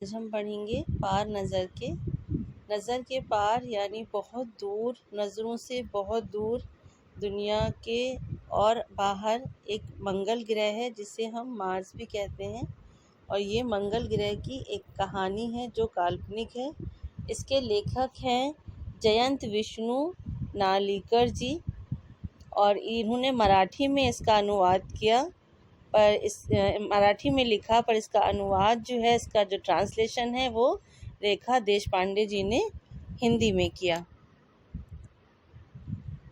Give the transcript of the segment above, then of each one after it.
आज हम पढ़ेंगे पार नज़र के। नज़र के पार यानी बहुत दूर, नज़रों से बहुत दूर दुनिया के और बाहर एक मंगल ग्रह है जिसे हम मार्स भी कहते हैं। और ये मंगल ग्रह की एक कहानी है जो काल्पनिक है। इसके लेखक हैं जयंत विष्णु नालिकर जी और इन्होंने मराठी में इसका अनुवाद किया। पर इस मराठी में लिखा, पर इसका अनुवाद जो है, इसका जो ट्रांसलेशन है वो रेखा देशपांडे जी ने हिंदी में किया।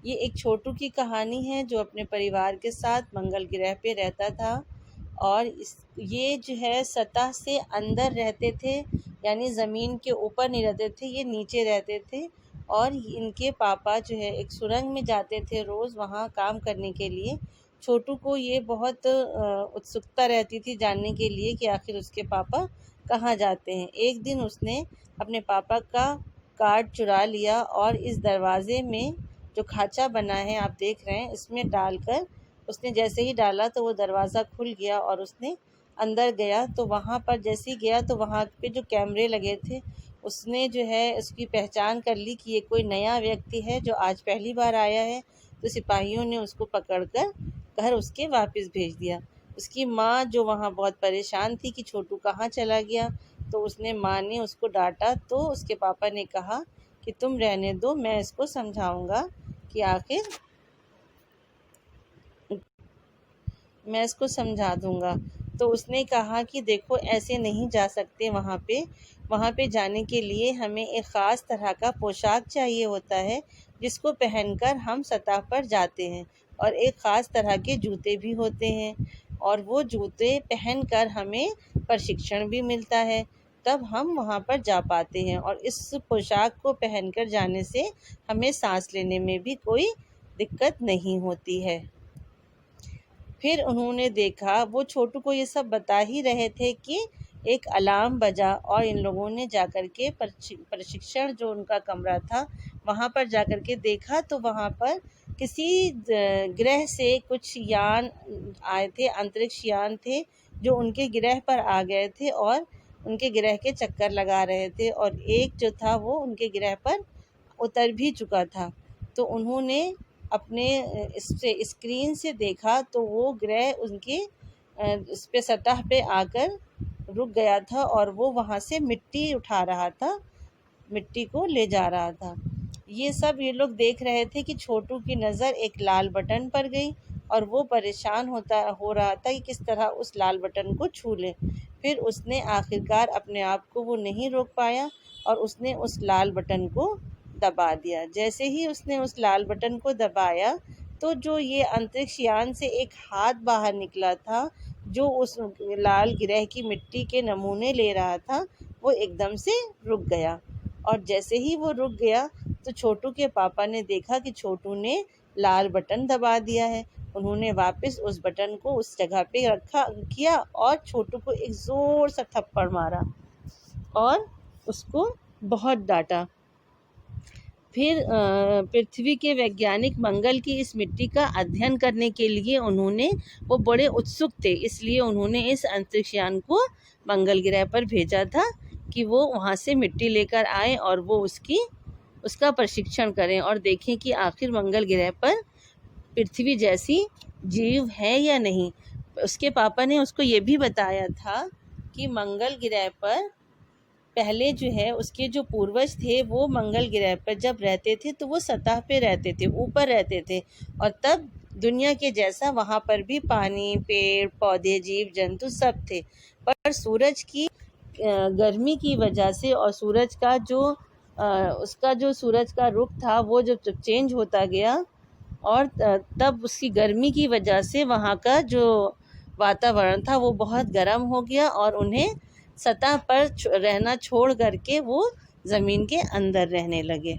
ये एक छोटू की कहानी है जो अपने परिवार के साथ मंगल ग्रह पे रहता था और ये जो है सतह से अंदर रहते थे, यानी ज़मीन के ऊपर नहीं रहते थे, ये नीचे रहते थे। और इनके पापा जो है एक सुरंग में जाते थे रोज़ वहाँ काम करने के लिए। छोटू को ये बहुत उत्सुकता रहती थी जानने के लिए कि आखिर उसके पापा कहाँ जाते हैं। एक दिन उसने अपने पापा का कार्ड चुरा लिया और इस दरवाज़े में जो खाचा बना है आप देख रहे हैं, इसमें डालकर उसने जैसे ही डाला तो वो दरवाज़ा खुल गया और उसने अंदर गया। तो वहाँ पर जैसे ही गया तो वहाँ पे जो कैमरे लगे थे उसने जो है उसकी पहचान कर ली कि ये कोई नया व्यक्ति है जो आज पहली बार आया है। तो सिपाहियों ने उसको पकड़कर घर उसके वापस भेज दिया। उसकी माँ जो वहाँ बहुत परेशान थी कि छोटू कहाँ चला गया, तो उसने माँ ने उसको डांटा। तो उसके पापा ने कहा कि तुम रहने दो, मैं इसको समझाऊंगा कि आखिर मैं इसको समझा दूंगा। तो उसने कहा कि देखो ऐसे नहीं जा सकते, वहाँ पे जाने के लिए हमें एक ख़ास तरह का पोशाक चाहिए होता है जिसको पहनकर हम सतह पर जाते हैं, और एक ख़ास तरह के जूते भी होते हैं और वो जूते पहनकर हमें प्रशिक्षण भी मिलता है, तब हम वहाँ पर जा पाते हैं। और इस पोशाक को पहनकर जाने से हमें सांस लेने में भी कोई दिक्कत नहीं होती है। फिर उन्होंने देखा, वो छोटू को ये सब बता ही रहे थे कि एक अलार्म बजा और इन लोगों ने जाकर के प्रशिक्षण जो उनका कमरा था वहाँ पर जाकर के देखा। तो वहाँ पर किसी ग्रह से कुछ यान आए थे, अंतरिक्ष यान थे जो उनके ग्रह पर आ गए थे और उनके ग्रह के चक्कर लगा रहे थे, और एक जो था वो उनके ग्रह पर उतर भी चुका था। तो उन्होंने अपने इससे स्क्रीन से देखा तो वो ग्रह उनके इस पे सतह पे आकर रुक गया था और वो वहाँ से मिट्टी उठा रहा था, मिट्टी को ले जा रहा था। ये सब ये लोग देख रहे थे कि छोटू की नज़र एक लाल बटन पर गई और वो परेशान हो रहा था कि किस तरह उस लाल बटन को छू ले। फिर उसने आखिरकार अपने आप को वो नहीं रोक पाया और उसने उस लाल बटन को दबा दिया। जैसे ही उसने उस लाल बटन को दबाया तो जो ये अंतरिक्ष यान से एक हाथ बाहर निकला था जो उस लाल ग्रह की मिट्टी के नमूने ले रहा था, वो एकदम से रुक गया। और जैसे ही वो रुक गया तो छोटू के पापा ने देखा कि छोटू ने लाल बटन दबा दिया है। उन्होंने वापस उस बटन को उस जगह पे रखा किया और छोटू को एक ज़ोर सा थप्पड़ मारा और उसको बहुत डांटा। फिर पृथ्वी के वैज्ञानिक मंगल की इस मिट्टी का अध्ययन करने के लिए वो बड़े उत्सुक थे, इसलिए उन्होंने इस अंतरिक्ष यान को मंगल ग्रह पर भेजा था कि वो वहाँ से मिट्टी लेकर आए और वो उसका प्रशिक्षण करें और देखें कि आखिर मंगल ग्रह पर पृथ्वी जैसी जीव है या नहीं। उसके पापा ने उसको ये भी बताया था कि मंगल ग्रह पर पहले जो है उसके जो पूर्वज थे वो मंगल ग्रह पर जब रहते थे तो वो सतह पे रहते थे, ऊपर रहते थे, और तब दुनिया के जैसा वहाँ पर भी पानी, पेड़ पौधे, जीव जंतु सब थे। पर सूरज की गर्मी की वजह से और सूरज का जो सूरज का रुख था वो जब चेंज होता गया और तब उसकी गर्मी की वजह से वहाँ का जो वातावरण था वो बहुत गर्म हो गया और उन्हें सतह पर रहना छोड़ करके वो ज़मीन के अंदर रहने लगे।